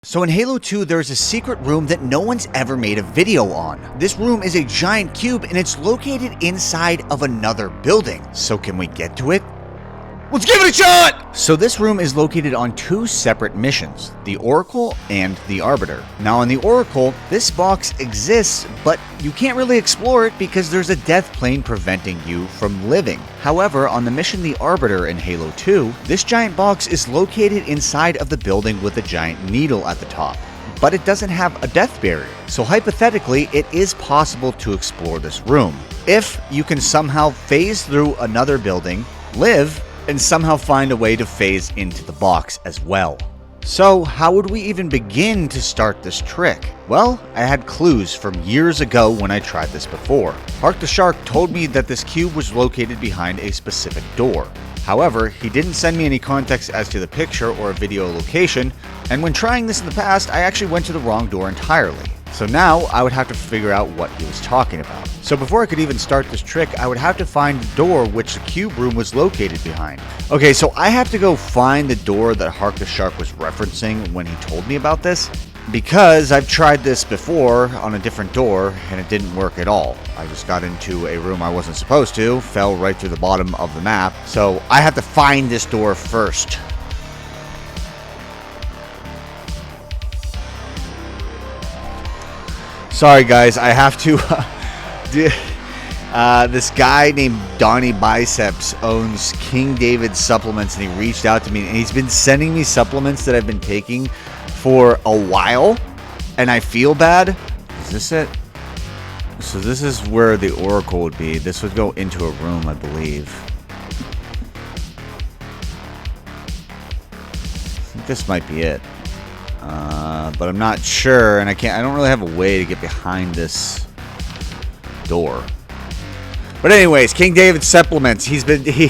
So in Halo 2, there's a secret room that no one's ever made a video on. This room is a giant cube and it's located inside of another building. So can we get to it? Let's give it a shot! So this room is located on two separate missions, the Oracle and the Arbiter. Now on the Oracle, this box exists, but you can't really explore it because there's a death plane preventing you from living. However, on the mission the Arbiter in Halo 2, this giant box is located inside of the building with a giant needle at the top. But it doesn't have a death barrier. So hypothetically, it is possible to explore this room. If you can somehow phase through another building, live, and somehow find a way to phase into the box as well. So how would we even begin to start this trick? Well, I had clues from years ago when I tried this before. Hark the Shark told me that this cube was located behind a specific door. However, he didn't send me any context as to the picture or a video location, and when trying this in the past, I actually went to the wrong door entirely. So now I would have to figure out what he was talking about. So before I could even start this trick, I would have to find the door which the cube room was located behind. Okay, so I have to go find the door that Hark the Shark was referencing when he told me about this, because I've tried this before on a different door and it didn't work at all. I just got into a room I wasn't supposed to, fell right through the bottom of the map, so I have to find this door first. Sorry guys, I have to, this guy named Donnie Biceps owns King David supplements and he reached out to me and he's been sending me supplements that I've been taking for a while and I feel bad. Is this it? So this is where the Oracle would be. This would go into a room, I believe. I think this might be it. But I'm not sure, and I don't really have a way to get behind this door. But anyways, King David supplements. I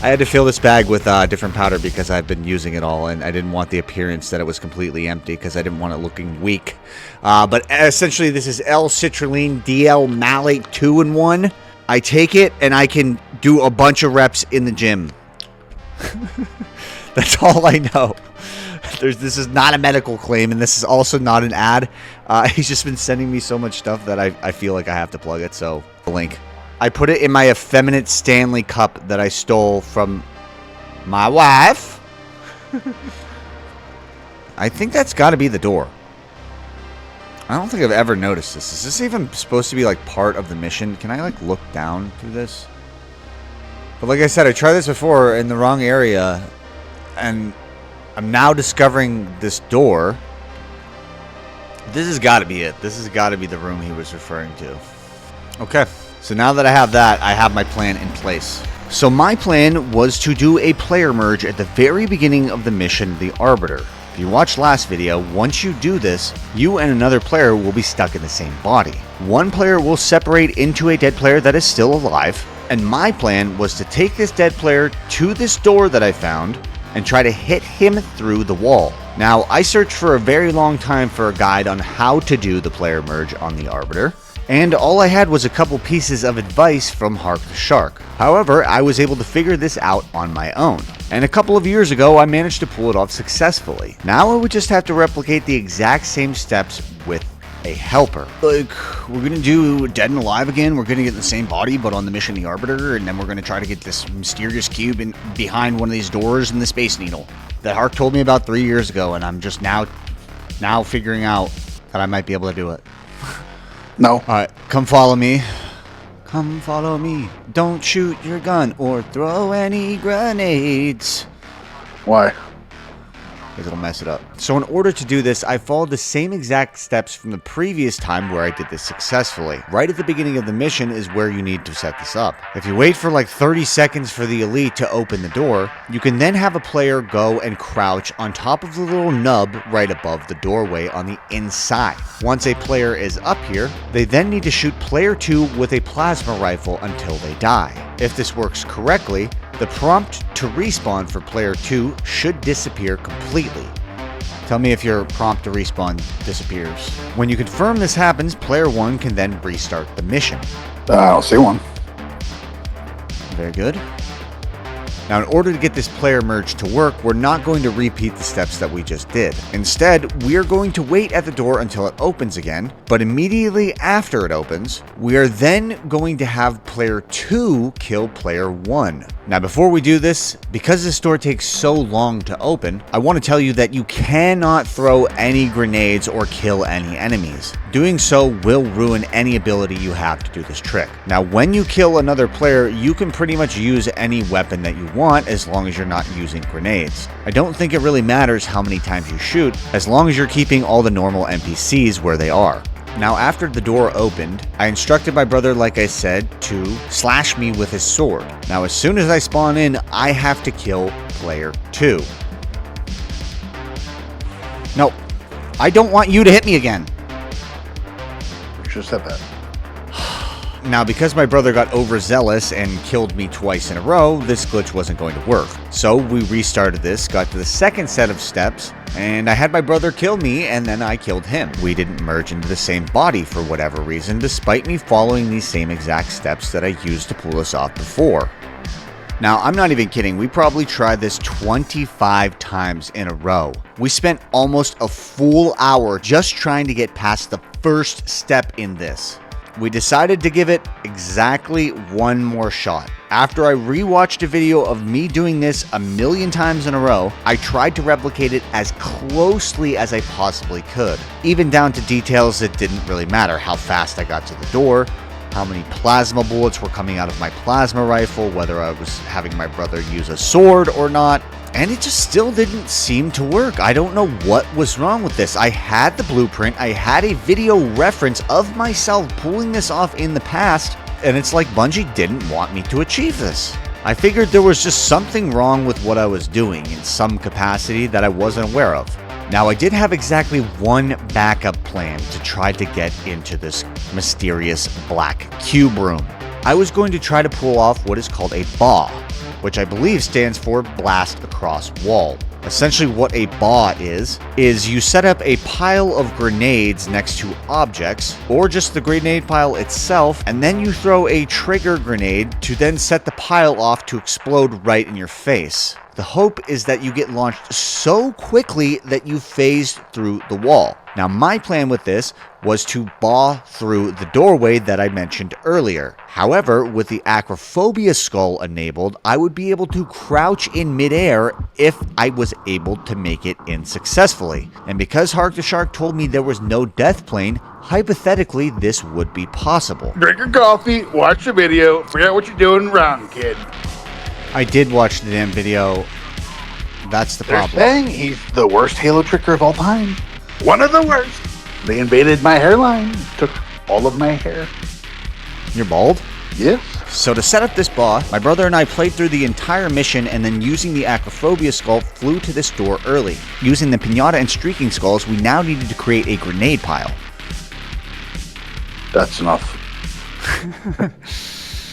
had to fill this bag with different powder because I've been using it all, and I didn't want the appearance that it was completely empty because I didn't want it looking weak. But essentially, this is L-citrulline DL malate 2-in-1. I take it, and I can do a bunch of reps in the gym. That's all I know. This is not a medical claim, and this is also not an ad. He's just been sending me so much stuff that I feel like I have to plug it, so the link. I put it in my effeminate Stanley cup that I stole from my wife. I think that's got to be the door. I don't think I've ever noticed this. Is this even supposed to be like part of the mission? Can I like look down through this? But like I said, I tried this before in the wrong area, and I'm now discovering this door. This has got to be it. This has got to be the room he was referring to. Okay, so now that I have that, I have my plan in place. So my plan was to do a player merge at the very beginning of the mission, the Arbiter. If you watched last video, once you do this, you and another player will be stuck in the same body. One player will separate into a dead player that is still alive, and my plan was to take this dead player to this door that I found and try to hit him through the wall. Now, I searched for a very long time for a guide on how to do the player merge on the Arbiter, and all I had was a couple pieces of advice from Hark the Shark. However, I was able to figure this out on my own, and a couple of years ago I managed to pull it off successfully. Now I would just have to replicate the exact same steps with a helper. Like, we're gonna do Dead and Alive again, we're gonna get the same body but on the mission the Arbiter, and then we're gonna try to get this mysterious cube in behind one of these doors in the Space Needle that Hark told me about 3 years ago, and I'm just now figuring out that I might be able to do it. No. Alright, come follow me. Come follow me. Don't shoot your gun or throw any grenades. Why? Because it'll mess it up. So in order to do this, I followed the same exact steps from the previous time where I did this successfully. Right at the beginning of the mission is where you need to set this up. If you wait for like 30 seconds for the elite to open the door, you can then have a player go and crouch on top of the little nub right above the doorway on the inside. Once a player is up here, they then need to shoot player 2 with a plasma rifle until they die. If this works correctly, the prompt to respawn for player 2 should disappear completely. Tell me if your prompt to respawn disappears. When you confirm this happens, player 1 can then restart the mission. I don't see one. Very good. Now, in order to get this player merge to work, we're not going to repeat the steps that we just did. Instead, we are going to wait at the door until it opens again, but immediately after it opens, we are then going to have player 2 kill player 1. Now, before we do this, because this door takes so long to open, I want to tell you that you cannot throw any grenades or kill any enemies. Doing so will ruin any ability you have to do this trick. Now, when you kill another player, you can pretty much use any weapon that you want as long as you're not using grenades. I don't think it really matters how many times you shoot, as long as you're keeping all the normal NPCs where they are. Now, after the door opened, I instructed my brother, like I said, to slash me with his sword. Now, as soon as I spawn in, I have to kill player 2. No, I don't want you to hit me again. You should have said that. Now, because my brother got overzealous and killed me twice in a row, this glitch wasn't going to work. So we restarted this, got to the second set of steps, and I had my brother kill me, and then I killed him. We didn't merge into the same body for whatever reason, despite me following these same exact steps that I used to pull this off before. Now, I'm not even kidding, we probably tried this 25 times in a row. We spent almost a full hour just trying to get past the first step in this. We decided to give it exactly one more shot. After I rewatched a video of me doing this a million times in a row, I tried to replicate it as closely as I possibly could, even down to details that didn't really matter: how fast I got to the door, how many plasma bullets were coming out of my plasma rifle, whether I was having my brother use a sword or not. And it just still didn't seem to work. I don't know what was wrong with this. I had the blueprint, I had a video reference of myself pulling this off in the past, and it's like Bungie didn't want me to achieve this. I figured there was just something wrong with what I was doing in some capacity that I wasn't aware of. Now, I did have exactly one backup plan to try to get into this mysterious black cube room. I was going to try to pull off what is called a BAW, which I believe stands for Blast Across Wall. Essentially what a BAW is you set up a pile of grenades next to objects, or just the grenade pile itself, and then you throw a trigger grenade to then set the pile off to explode right in your face. The hope is that you get launched so quickly that you phase through the wall. Now, my plan with this was to BAW through the doorway that I mentioned earlier. However, with the Acrophobia skull enabled, I would be able to crouch in midair if I was able to make it in successfully. And because Hark the Shark told me there was no death plane, hypothetically this would be possible. Drink your coffee, watch the video, figure out what you're doing wrong, kid. I did watch the damn video. That's the problem. They're saying he's the worst Halo tricker of all time. One of the worst. They invaded my hairline, took all of my hair. You're bald? Yes. So to set up this BAW, my brother and I played through the entire mission, and then using the Acrophobia skull flew to this door early. Using the Pinata and Streaking skulls, we now needed to create a grenade pile. That's enough.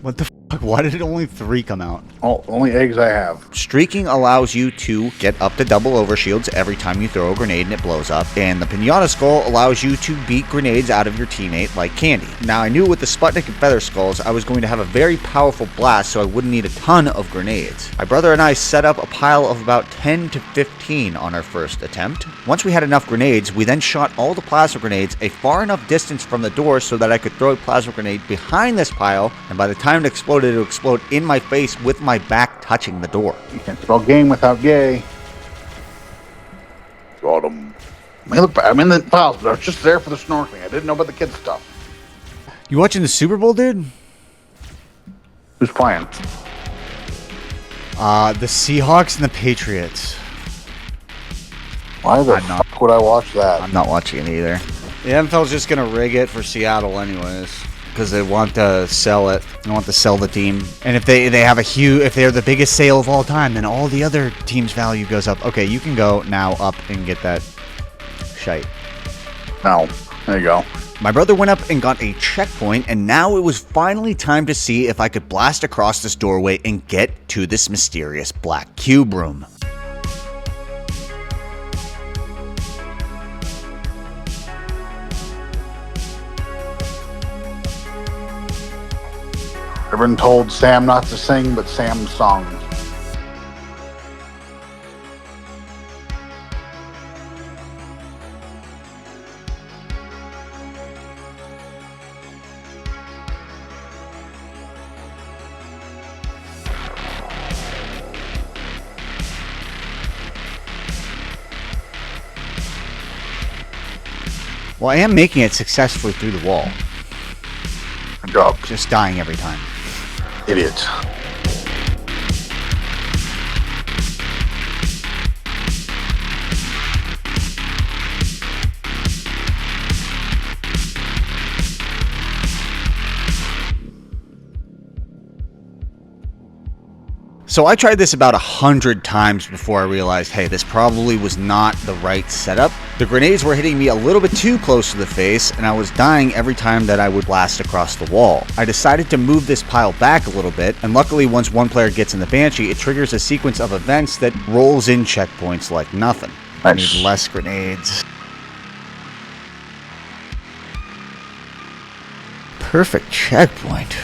What the fuck? Why did only 3 come out? Oh, only eggs I have. Streaking allows you to get up to double overshields every time you throw a grenade and it blows up, and the Pinata skull allows you to beat grenades out of your teammate like candy. Now, I knew with the Sputnik and Feather skulls, I was going to have a very powerful blast, so I wouldn't need a ton of grenades. My brother and I set up a pile of about 10 to 15 on our first attempt. Once we had enough grenades, we then shot all the plasma grenades a far enough distance from the door so that I could throw a plasma grenade behind this pile, and by the time it exploded, it would explode in my face with my back touching the door. You can't spell game without gay. Got him. I'm in the files, but I was just there for the snorkeling. I didn't know about the kids stuff. You watching the Super Bowl, dude? Who's playing? The Seahawks and the Patriots. Why the fuck would I watch that? I'm not watching it either. The NFL's just gonna rig it for Seattle anyways, because they want to sell it. They want to sell the team. And if they have a huge, if they're the biggest sale of all time, then all the other teams' value goes up. Okay, you can go now up and get that shite. No. There you go. My brother went up and got a checkpoint, and now it was finally time to see if I could blast across this doorway and get to this mysterious black cube room. Everyone told Sam not to sing, but Sam sung. Well, I am making it successfully through the wall. Good job. Just dying every time. Idiots. So I tried this about 100 times before I realized, hey, this probably was not the right setup. The grenades were hitting me a little bit too close to the face, and I was dying every time that I would blast across the wall. I decided to move this pile back a little bit, and luckily once one player gets in the Banshee, it triggers a sequence of events that rolls in checkpoints like nothing. I need less grenades. Perfect checkpoint.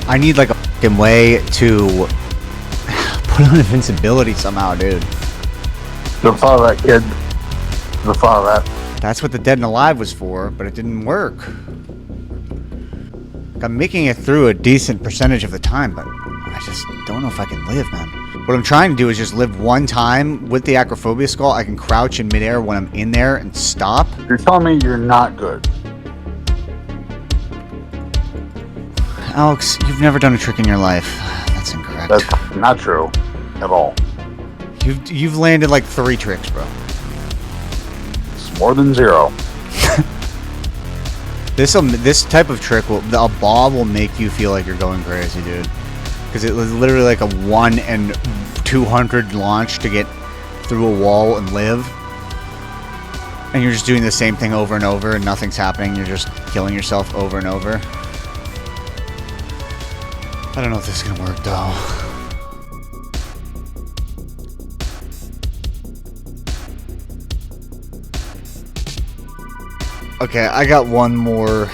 I need like a fucking way to put on invincibility somehow, dude. Don't follow that, kid. Don't follow that. That's what the Dead and Alive was for, but it didn't work. I'm making it through a decent percentage of the time, but I just don't know if I can live, man. What I'm trying to do is just live one time with the Acrophobia skull. I can crouch in midair when I'm in there and stop. You're telling me you're not good. Alex, you've never done a trick in your life. That's incorrect. That's not true at all. You've landed like 3 tricks, bro. It's more than 0. This type of trick a bob will make you feel like you're going crazy, dude. Because it was literally like a 1 in 200 launch to get through a wall and live. And you're just doing the same thing over and over and nothing's happening. You're just killing yourself over and over. I don't know if this is gonna work though. Okay, I got one more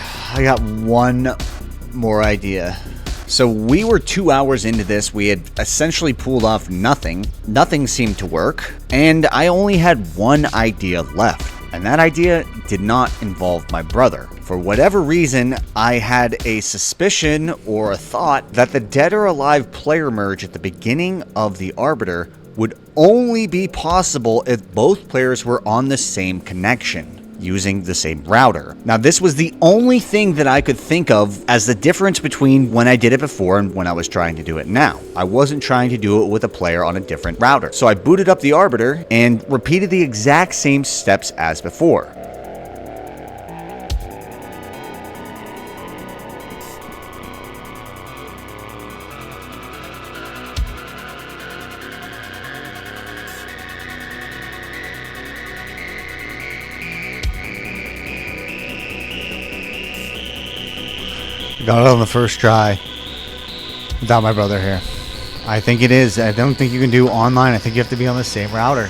idea. So we were 2 hours into this. We had essentially pulled off nothing. Nothing seemed to work. And I only had one idea left. And that idea did not involve my brother. For whatever reason, I had a suspicion or a thought that the Dead or Alive player merge at the beginning of the Arbiter would only be possible if both players were on the same connection, using the same router. Now, this was the only thing that I could think of as the difference between when I did it before and when I was trying to do it now. I wasn't trying to do it with a player on a different router. So I booted up the Arbiter and repeated the exact same steps as before. Got it on the first try. Without my brother here. I think it is. I don't think you can do online. I think you have to be on the same router.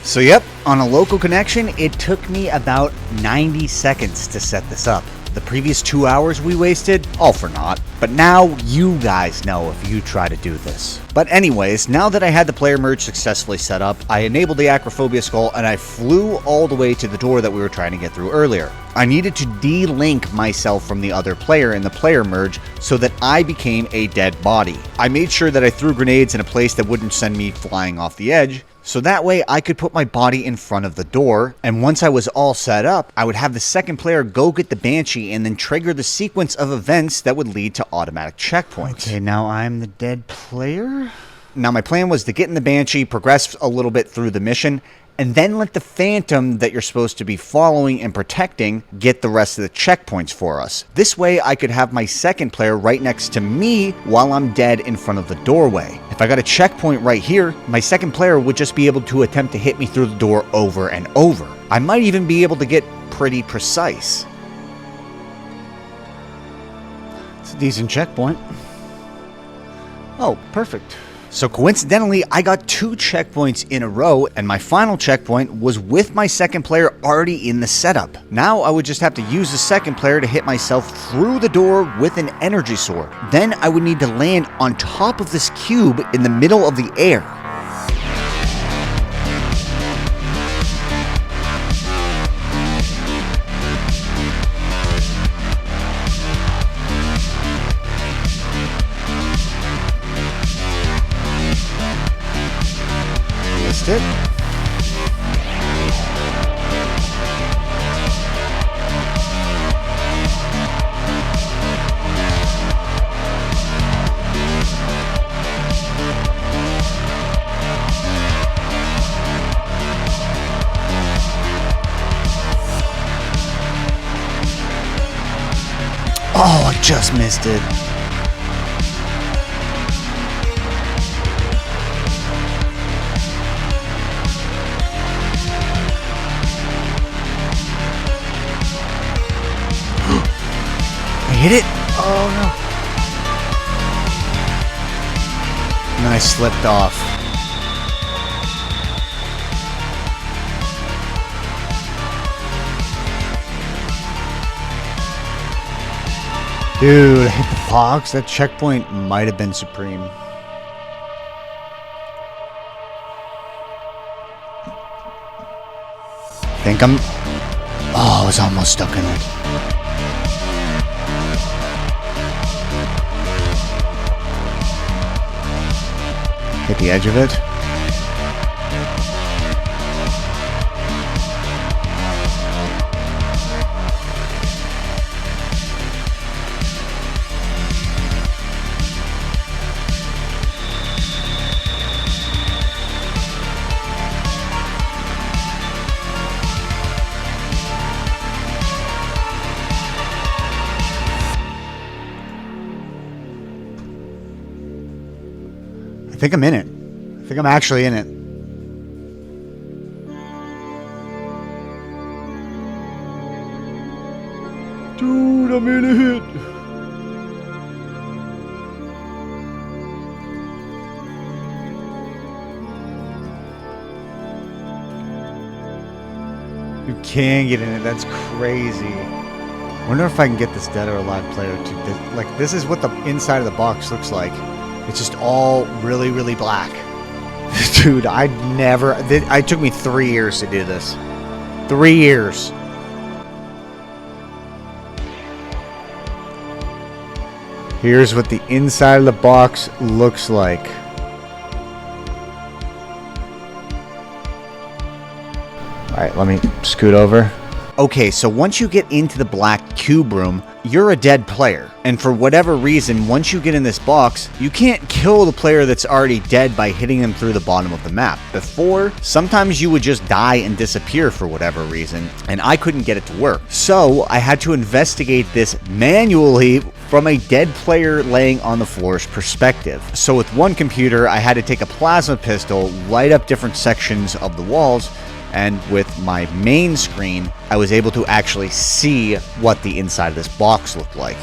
So yep, on a local connection, it took me about 90 seconds to set this up. The previous 2 hours we wasted, all for naught. But now you guys know if you try to do this. But anyways, now that I had the player merge successfully set up, I enabled the Acrophobia skull and I flew all the way to the door that we were trying to get through earlier. I needed to de-link myself from the other player in the player merge so that I became a dead body. I made sure that I threw grenades in a place that wouldn't send me flying off the edge, so that way I could put my body in front of the door, and once I was all set up, I would have the second player go get the Banshee and then trigger the sequence of events that would lead to automatic checkpoints. Okay, now I'm the dead player? Now my plan was to get in the Banshee, progress a little bit through the mission, and then let the Phantom that you're supposed to be following and protecting get the rest of the checkpoints for us. This way I could have my second player right next to me while I'm dead in front of the doorway. If I got a checkpoint right here, my second player would just be able to attempt to hit me through the door over and over. I might even be able to get pretty precise. It's a decent checkpoint. Oh, perfect. So coincidentally, I got 2 checkpoints in a row, and my final checkpoint was with my second player already in the setup. Now I would just have to use the second player to hit myself through the door with an energy sword. Then I would need to land on top of this cube in the middle of the air. It. Oh, I just missed it. Hit it? Oh no. And then I slipped off. Dude, I hit the box. That checkpoint might have been supreme. Think I'm... Oh, I was almost stuck in it. Hit the edge of it. I think I'm in it. I think I'm actually in it. Dude, I'm in it. You can get in it. That's crazy. I wonder if I can get this dead or alive player to... Like, this is what the inside of the box looks like. It's just all really, really black. Dude, it took me 3 years to do this. 3 years. Here's what the inside of the box looks like. Alright, let me scoot over. Okay, so once you get into the black cube room, you're a dead player. And for whatever reason, once you get in this box, you can't kill the player that's already dead by hitting them through the bottom of the map. Before, sometimes you would just die and disappear for whatever reason, and I couldn't get it to work. So I had to investigate this manually from a dead player laying on the floor's perspective. So with one computer, I had to take a plasma pistol, light up different sections of the walls, and with my main screen, I was able to actually see what the inside of this box looked like.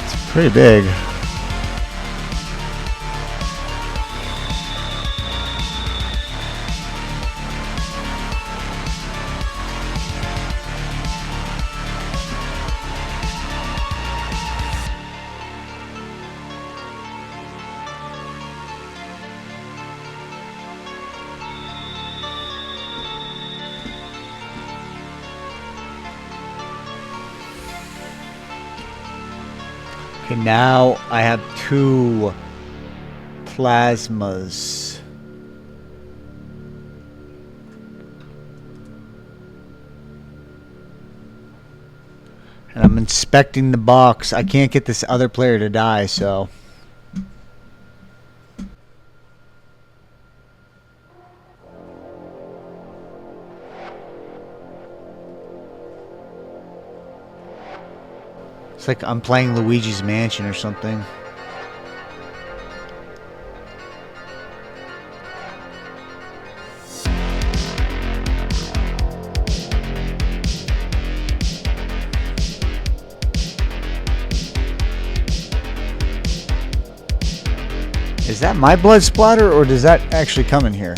It's pretty big. Okay, now I have 2 plasmas. And I'm inspecting the box. I can't get this other player to die, so... It's like I'm playing Luigi's Mansion or something. Is that my blood splatter, or does that actually come in here?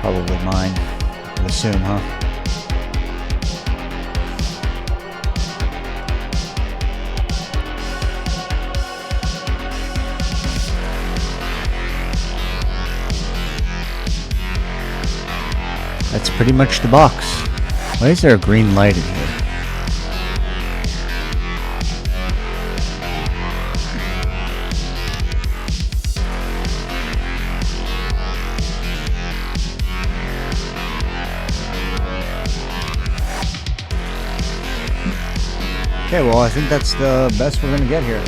Probably mine. I'd assume, huh? That's pretty much the box. Why is there a green light in here? Okay, well, I think that's the best we're gonna get here.